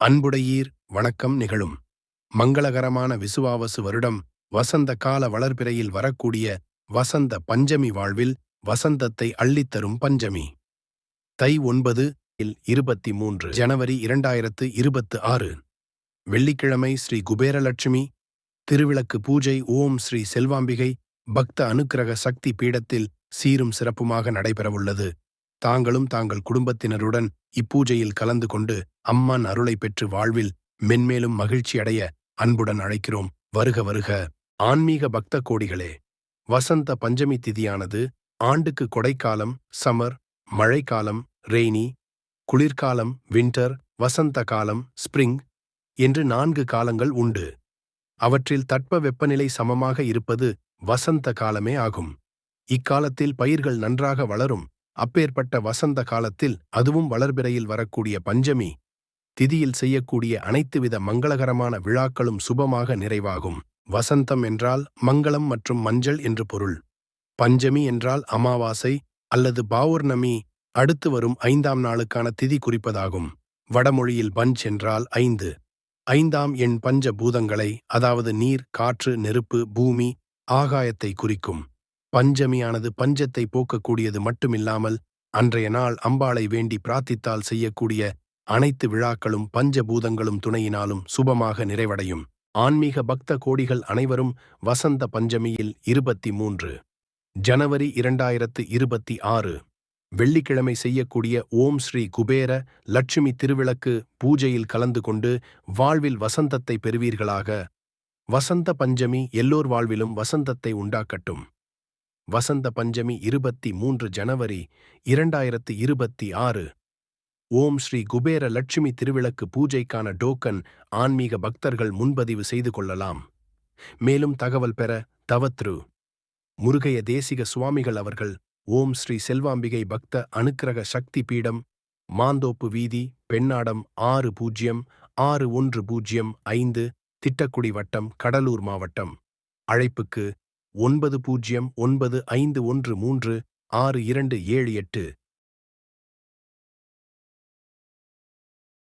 அன்புடையீர் வணக்கம் நிகழும் மங்களகரமான விசுவாவசு வருடம் வசந்த கால வளர்பிறையில் வரக்கூடிய வசந்த பஞ்சமி வாழ்வில் வசந்தத்தை அள்ளித்தரும் பஞ்சமி. தை 9 இல் 23 ஜனவரி 2026 வெள்ளிக்கிழமை ஸ்ரீ குபேரலட்சுமி திருவிளக்கு பூஜை. ஓம் ஸ்ரீ செல்வாம்பிகை பக்த அனுக்கிரக சக்தி பீடத்தில் சீரும் சிறப்புமாக நடைபெறவுள்ளது. தாங்களும் தாங்கள் குடும்பத்தினருடன் இப்பூஜையில் கலந்து கொண்டு அம்மான் அருளை பெற்று வாழ்வில் மென்மேலும் மகிழ்ச்சி அடைய அன்புடன் அழைக்கிறோம். வருக வருக. ஆன்மீக பக்த கோடிகளே, வசந்த பஞ்சமி திதியானது ஆண்டுக்கு கொடைக்காலம், சமர், மழைக்காலம், ரெய்னி, குளிர்காலம், வின்டர், வசந்த காலம், ஸ்பிரிங் என்று 4 காலங்கள் உண்டு. அவற்றில் தட்ப வெப்பநிலை சமமாக இருப்பது வசந்த காலமே ஆகும். இக்காலத்தில் பயிர்கள் நன்றாக வளரும். அப்பேற்பட்ட வசந்த காலத்தில், அதுவும் வளர்பிறையில் வரக்கூடிய பஞ்சமி திதியில் செய்யக்கூடிய அனைத்துவித மங்களகரமான விழாக்களும் சுபமாக நிறைவாகும். வசந்தம் என்றால் மங்களம் மற்றும் மஞ்சள் என்று பொருள். பஞ்சமி என்றால் அமாவாசை அல்லது பௌர்ணமி அடுத்து வரும் 5ஆம் நாளுக்கான திதி குறிப்பதாகும். வடமொழியில் பஞ்ச் என்றால் 5. 5ஆம் எண் பஞ்ச பூதங்களை, அதாவது நீர், காற்று, நெருப்பு, பூமி, ஆகாயத்தை குறிக்கும். பஞ்சமியானது பஞ்சத்தை போக்கக்கூடியது மட்டுமில்லாமல் அன்றைய நாள் அம்பாளை வேண்டி பிரார்த்தித்தால் செய்யக்கூடிய அனைத்து விழாக்களும் பஞ்சபூதங்களும் துணையினாலும் சுபமாக நிறைவடையும். ஆன்மீக பக்த கோடிகள் அனைவரும் வசந்த பஞ்சமியில் 23 ஜனவரி 2026 வெள்ளிக்கிழமை செய்யக்கூடிய ஓம் ஸ்ரீ குபேர லட்சுமி திருவிளக்கு பூஜையில் கலந்து கொண்டு வாழ்வில் வசந்தத்தை பெறுவீர்களாக. வசந்த பஞ்சமி எல்லோர் வாழ்விலும் வசந்தத்தை உண்டாக்கட்டும். வசந்த பஞ்சமி 23 ஜனவரி 2026. ஓம் ஸ்ரீ குபேர லட்சுமி திருவிளக்கு பூஜைக்கான டோக்கன் ஆன்மீக பக்தர்கள் முன்பதிவு செய்து கொள்ளலாம். மேலும் தகவல் பெற தவத்ரு முருகைய தேசிக சுவாமிகள் அவர்கள், ஓம் ஸ்ரீ செல்வாம்பிகை பக்த அனுக்கிரக சக்தி பீடம், மாந்தோப்பு வீதி, பெண்ணாடம் 606105, திட்டக்குடி வட்டம், கடலூர் மாவட்டம். அழைப்புக்கு 9095136278.